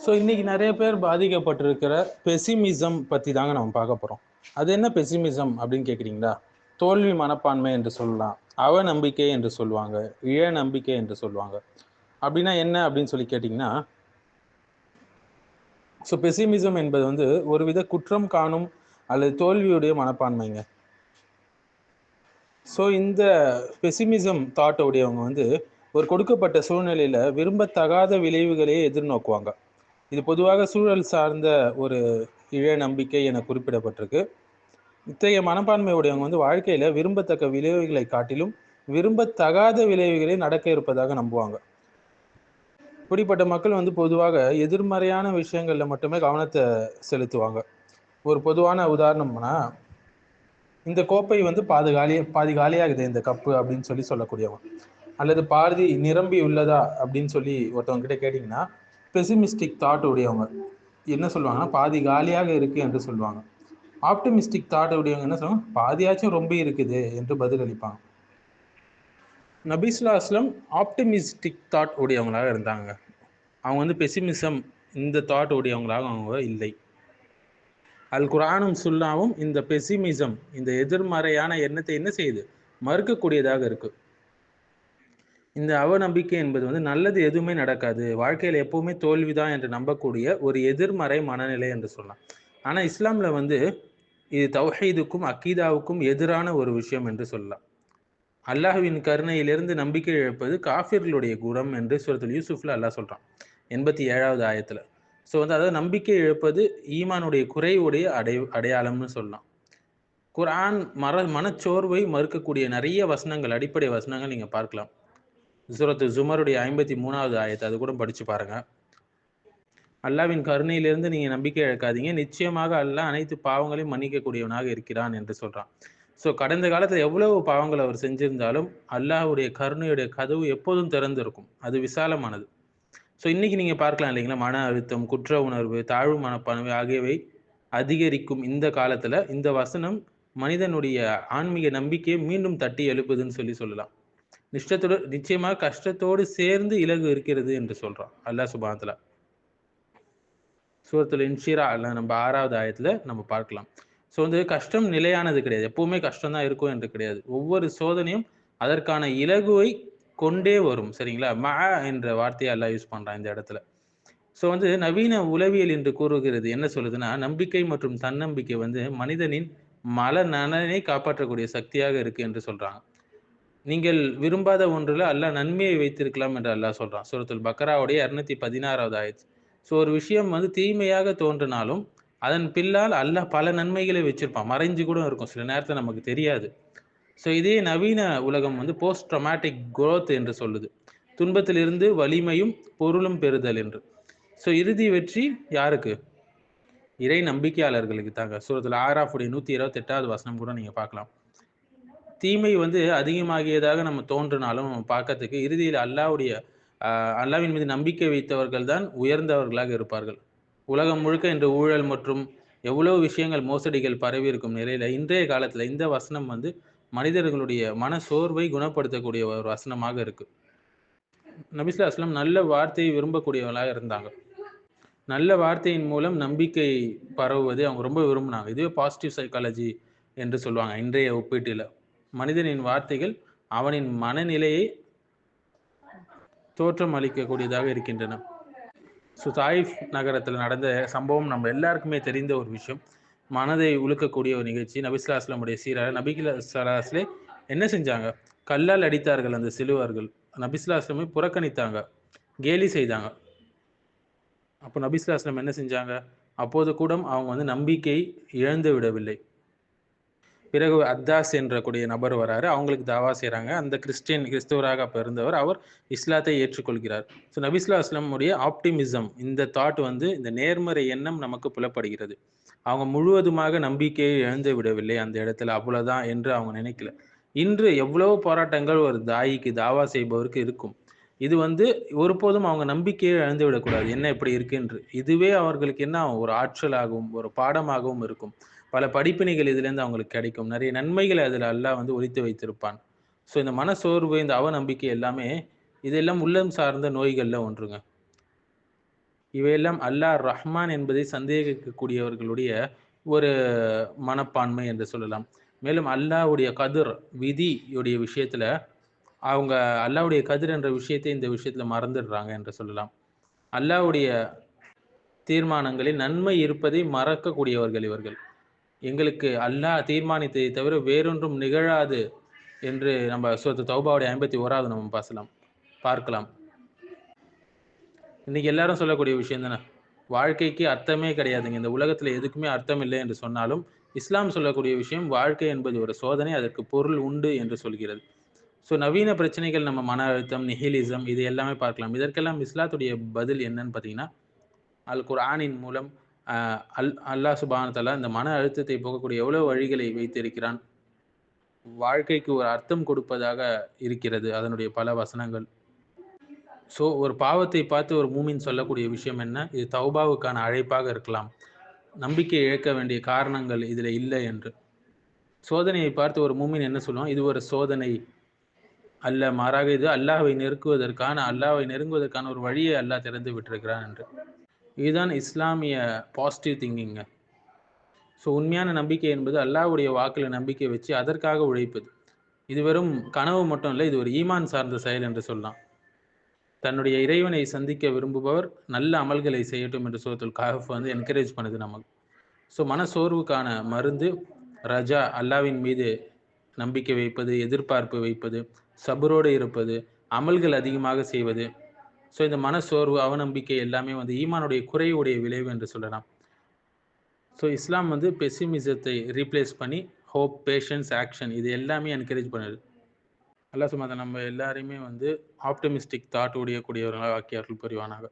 So இன்னைக்கு நிறைய பேர் பாதிக்கப்பட்டிருக்கிற பெசிமிசம் பற்றி தாங்க நம்ம பார்க்க போகிறோம். அது என்ன பெசிமிசம் அப்படின்னு கேட்குறீங்களா? தோல்வி மனப்பான்மை என்று சொல்லலாம், அவநம்பிக்கை என்று சொல்லுவாங்க, இழ நம்பிக்கை என்று சொல்லுவாங்க. அப்படின்னா என்ன அப்படின்னு சொல்லி கேட்டிங்கன்னா, ஸோ பெசிமிசம் என்பது வந்து ஒருவித குற்றம் காணும் அல்லது தோல்வியுடைய மனப்பான்மைங்க. ஸோ இந்த பெசிமிசம் தாட் உடையவங்க வந்து ஒரு கொடுக்கப்பட்ட சூழ்நிலையில் விரும்பத்தகாத விளைவுகளையே எதிர்நோக்குவாங்க. இது பொதுவாக சூழல் சார்ந்த ஒரு இழ நம்பிக்கை என குறிப்பிடப்பட்டிருக்கு. இத்தகைய மனப்பான்மை உடையவங்க வந்து வாழ்க்கையில விரும்பத்தக்க விளைவுகளை காட்டிலும் விரும்பத்தகாத விளைவுகளே நடக்க இருப்பதாக நம்புவாங்க. இப்படிப்பட்ட மக்கள் வந்து பொதுவாக எதிர்மறையான விஷயங்கள்ல மட்டுமே கவனத்தை செலுத்துவாங்க. ஒரு பொதுவான உதாரணம்னா, இந்த கோப்பை வந்து பாதி காலியாகுது இந்த கப்பு அப்படின்னு சொல்லி சொல்லக்கூடியவங்க, அல்லது பாதி நிரம்பி உள்ளதா அப்படின்னு சொல்லி ஒருத்தவங்க கிட்ட கேட்டிங்கன்னா, பெசிமிஸ்டிக் தாட் உடையவங்க என்ன சொல்லுவாங்கன்னா, பாதி காலியாக இருக்கு என்று சொல்லுவாங்க. ஆப்டிமிஸ்டிக் தாட் உடையவங்க என்ன சொல்லுவாங்க, பாதியாச்சும் ரொம்ப இருக்குது என்று பதிலளிப்பாங்க. நபிஸ்லா அஸ்லம் ஆப்டிமிஸ்டிக் தாட் உடையவங்களாக இருந்தாங்க. அவங்க வந்து பெசிமிசம் இந்த தாட் உடையவங்களாக அவங்க இல்லை. அல் குர்ஆனும் சுன்னாவும் இந்த பெசிமிசம், இந்த எதிர்மறையான எண்ணத்தை என்ன செய்யுது, மறுக்கக்கூடியதாக இருக்கு. இந்த அவநம்பிக்கை என்பது வந்து நல்லது எதுவுமே நடக்காது, வாழ்க்கையில் எப்பவுமே தோல்விதான் என்று நம்பக்கூடிய ஒரு எதிர்மறை மனநிலை என்று சொல்லலாம். ஆனால் இஸ்லாம்ல வந்து இது தௌஹீதுக்கும் அக்கீதாவுக்கும் எதிரான ஒரு விஷயம் என்று சொல்லலாம். அல்லாஹ்வின் கருணையிலிருந்து நம்பிக்கை இழப்பது காஃபிர்களுடைய குணம் என்று சூரத்துல் யூசுஃப்ல அல்லாஹ் சொல்றான் 87வது ஆயத்துல. ஸோ வந்து அதாவது நம்பிக்கை இழப்பது ஈமானுடைய குறைவுடைய அடையாளம்னு சொல்லலாம். குர்ஆன் மனச்சோர்வை மறுக்கக்கூடிய நிறைய வசனங்கள், அடிப்படை வசனங்கள் நீங்க பார்க்கலாம். சூரத்து ஜுமருடைய 53வது ஆயத்தை அது கூட படிச்சு பாருங்க. அல்லாஹ்வின் கருணையிலிருந்து நீங்க நம்பிக்கை இழக்காதீங்க, நிச்சயமாக அல்லாஹ் அனைத்து பாவங்களையும் மன்னிக்கக்கூடியவனாக இருக்கிறான் என்று சொல்றான். ஸோ கடந்த காலத்தில் எவ்வளவு பாவங்கள் அவர் செஞ்சிருந்தாலும் அல்லாஹ்வுடைய கருணையுடைய கதவு எப்போதும் திறந்திருக்கும், அது விசாலமானது. ஸோ இன்னைக்கு நீங்க பார்க்கலாம் இல்லைங்களா, மன அழுத்தம், குற்ற உணர்வு, தாழ்வு மனப்பான்மை ஆகியவை அதிகரிக்கும் இந்த காலத்துல இந்த வசனம் மனிதனுடைய ஆன்மீக நம்பிக்கையை மீண்டும் தட்டி எழுப்புதுன்னு சொல்லலாம். நிச்சயமாக கஷ்டத்தோடு சேர்ந்து இலகு இருக்கிறது என்று சொல்றான் அல்லாஹ் சுப்ஹானஹு வ தஆலா. சூரத்துல் இன்ஷிரா நம்ம 6வது ஆயத்துல நம்ம பார்க்கலாம். ஸோ வந்து கஷ்டம் நிலையானது கிடையாது, எப்பவுமே கஷ்டம் தான் இருக்கும் என்று கிடையாது. ஒவ்வொரு சோதனையும் அதற்கான இலகுவை கொண்டே வரும். சரிங்களா? என்ற வார்த்தையை அல்லாஹ் யூஸ் பண்றான் இந்த இடத்துல. ஸோ வந்து நவீன உளவியல் என்று கூறுகிறது என்ன சொல்லுதுன்னா, நம்பிக்கை மற்றும் தன்னம்பிக்கை வந்து மனிதனின் நலனை காப்பாற்றக்கூடிய சக்தியாக இருக்கு என்று சொல்றாங்க. நீங்கள் விரும்பாத ஒன்றுல அல்லாஹ் நன்மையை வைத்திருக்கலாம் என்று அல்லாஹ் சொல்றான் சூரத்துல் பக்ராவுடைய 216வது ஆயத். ஸோ ஒரு விஷயம் வந்து தீமையாக தோன்றினாலும் அதன் பின்னால் அல்லாஹ் பல நன்மைகளை வச்சிருப்பான், மறைஞ்சு கூட இருக்கும், சில நேரத்தில் நமக்கு தெரியாது. ஸோ இதே நவீன உலகம் வந்து போஸ்ட் ட்ராமாட்டிக் குரோத் என்று சொல்லுது, துன்பத்திலிருந்து வலிமையும் பொருளும் பெறுதல் என்று. ஸோ இறுதி வெற்றி யாருக்கு? இறை நம்பிக்கையாளர்களுக்கு தாங்க. சூரத்துல் ஆராஃபுடைய 128வது வசனம் கூட நீங்க பார்க்கலாம். தீமை வந்து அதிகமாகியதாக நம்ம தோன்றினாலும் நம்ம பார்க்கறதுக்கு இறுதியில் அல்லாஹ்வின் மீது நம்பிக்கை வைத்தவர்கள் தான் உயர்ந்தவர்களாக இருப்பார்கள். உலகம் முழுக்க இன்று ஊழல் மற்றும் எவ்வளவு விஷயங்கள், மோசடிகள் பரவி இருக்கும் நிலையில இன்றைய காலத்துல இந்த வசனம் வந்து மனிதர்களுடைய மன சோர்வை குணப்படுத்தக்கூடிய ஒரு வசனமாக இருக்கு. நபி ஸல்லல்லாஹு அலைஹி வஸல்லம் நல்ல வார்த்தையை விரும்பக்கூடியவர்களாக இருந்தாங்க. நல்ல வார்த்தையின் மூலம் நம்பிக்கை பரவுவதை அவங்க ரொம்ப விரும்பினாங்க. இதுவே பாசிட்டிவ் சைக்காலஜி என்று சொல்லுவாங்க இன்றைய ஒப்பீட்டில். மனிதனின் வார்த்தைகள் அவனின் மனநிலையை தோற்றம் அளிக்கக்கூடியதாக இருக்கின்றன. ஸோ தாயிஃப் நகரத்தில் நடந்த சம்பவம் நம்ம எல்லாருக்குமே தெரிந்த ஒரு விஷயம், மனதை உழுக்கக்கூடிய ஒரு நிகழ்ச்சி. நபி ஸல்லல்லாஹு அலைஹி வஸல்லம் உடைய சீரார் நபி ஸல்லல்லாஹு அலைஹி வஸல்லம் என்ன செஞ்சாங்க, கல்லால் அடித்தார்கள் அந்த சிலுவர்கள். நபி ஸல்லல்லாஹு அலைஹி வஸல்லம் புறக்கணித்தாங்க, கேலி செய்தாங்க. அப்போ நபி ஸல்லல்லாஹு அலைஹி வஸல்லம் என்ன செஞ்சாங்க, அப்போது கூட அவங்க வந்து நம்பிக்கை இழந்து விடவில்லை. பிறகு அத்தாஸ் என்ற கூடிய நபர் வராரு, அவங்களுக்கு தாவா செய்கிறாங்க. அந்த கிறிஸ்துவராக அப்போ இருந்தவர், அவர் இஸ்லாத்தை ஏற்றுக்கொள்கிறார். ஸோ நபி ஸல்லல்லாஹு அலைஹி வஸல்லம் உடைய ஆப்டிமிசம், இந்த தாட் வந்து இந்த நேர்மறை எண்ணம் நமக்கு புலப்படுகிறது. அவங்க முழுவதுமாக நம்பிக்கையை இழந்து விடவில்லை அந்த இடத்துல, அவ்வளவுதான் என்று அவங்க நினைக்கல. இன்று எவ்வளவு போராட்டங்கள் ஒரு தாயிக்கு, தாவா செய்பவருக்கு இருக்கும். இது வந்து ஒருபோதும் அவங்க நம்பிக்கையை இழந்து விடக்கூடாது, என்ன இப்படி இருக்குன்று. இதுவே அவர்களுக்கு என்ன ஒரு ஆற்றலாகவும் ஒரு பாடமாகவும் இருக்கும். பல படிப்பினைகள் இதுலேருந்து அவங்களுக்கு கிடைக்கும், நிறைய நன்மைகளை அதில் அல்லாஹ் வந்து ஒழித்து வைத்திருப்பான். ஸோ இந்த மனசோர்வு, இந்த அவநம்பிக்கை எல்லாமே இதெல்லாம் உள்ளம் சார்ந்த நோய்கள்ல ஒன்றுங்க. இவையெல்லாம் அல்லாஹ் ரஹ்மான் என்பதை சந்தேகிக்கக்கூடியவர்களுடைய ஒரு மனப்பான்மை என்று சொல்லலாம். மேலும் அல்லாஹ்வுடைய கதிர் விதியுடைய விஷயத்துல அவங்க அல்லாஹ்வுடைய கதிர் என்ற விஷயத்தை இந்த விஷயத்துல மறந்துடுறாங்க என்று சொல்லலாம். அல்லாஹ்வுடைய தீர்மானங்களில் நன்மை இருப்பதை மறக்கக்கூடியவர்கள் இவர்கள். எங்களுக்கு அல்லாஹ் தீர்மானித்ததை தவிர வேறொன்றும் நிகழாது என்று நம்ம சூரத்து தௌபாவுடைய 51வது நம்ம பார்க்கலாம். இன்னைக்கு எல்லாரும் சொல்லக்கூடிய விஷயம் தானே. வாழ்க்கைக்கு அர்த்தமே கிடையாதுங்க. இந்த உலகத்துல எதுக்குமே அர்த்தம் இல்லை என்று சொன்னாலும், இஸ்லாம் சொல்லக்கூடிய விஷயம் வாழ்க்கை என்பது ஒரு சோதனை, அதற்கு பொருள் உண்டு என்று சொல்கிறது. ஸோ நவீன பிரச்சனைகள் நம்ம மன அழுத்தம், நிஹிலிசம் இது எல்லாமே பார்க்கலாம். இதற்கெல்லாம் இஸ்லாத்துடைய பதில் என்னன்னு பார்த்தீங்கன்னா, அல் குர்ஆனின் மூலம் அல்லாஹ் சுப்ஹானஹு வ தஆலா இந்த மன அழுத்தத்தை போக்கக்கூடிய எவ்வளவு வழிகளை வைத்திருக்கிறான். வாழ்க்கைக்கு ஒரு அர்த்தம் கொடுப்பதாக இருக்கிறது அதனுடைய பல வசனங்கள். ஸோ ஒரு பாவத்தை பார்த்து ஒரு மூமின் சொல்லக்கூடிய விஷயம் என்ன? இது தௌபாவுக்கான அழைப்பாக இருக்கலாம். நம்பிக்கை இழக்க வேண்டிய காரணங்கள் இதுல இல்லை என்று. சோதனையை பார்த்து ஒரு மூமின் என்ன சொல்லுவான்? இது ஒரு சோதனை அல்ல, மாறாக இது அல்லாஹ்வை நெருங்குவதற்கான ஒரு வழியை அல்லாஹ் திறந்து விட்டிருக்கிறான் என்று. இதுதான் இஸ்லாமிய பாசிட்டிவ் திங்கிங்க. ஸோ உண்மையான நம்பிக்கை என்பது அல்லாஹ்வுடைய வாக்குல நம்பிக்கை வச்சு அதற்காக உழைப்பது. இது வெறும் கனவு மட்டும் இல்லை, இது ஒரு ஈமான் சார்ந்த செயல் என்று சொல்லலாம். தன்னுடைய இறைவனை சந்திக்க விரும்புபவர் நல்ல அமல்களை செய்யட்டும் என்று சூரத்துல் கஹஃப் என்கரேஜ் பண்ணுது நமக்கு. ஸோ மனசோர்வுக்கான மருந்து ரஜா, அல்லாஹ்வின் மீது நம்பிக்கை வைப்பது, எதிர்பார்ப்பு வைப்பது, சபரோடு இருப்பது, அமல்கள் அதிகமாக செய்வது. ஸோ இந்த மனசோர்வு, அவநம்பிக்கை எல்லாமே ஈமானுடைய குறைவுடைய விளைவு என்று சொல்லலாம். ஸோ இஸ்லாம் பெசிமிசத்தை ரீப்ளேஸ் பண்ணி ஹோப், பேஷன்ஸ், ஆக்ஷன் இது எல்லாமே என்கரேஜ் பண்ணுது. அல்லாஹ் சுப்ஹானஹு வ தஆலா நம்ம எல்லாரையுமே ஆப்டிமிஸ்டிக் தாட் உடையக்கூடியவர்களாக ஆக்கி அருள் புரிவானாக.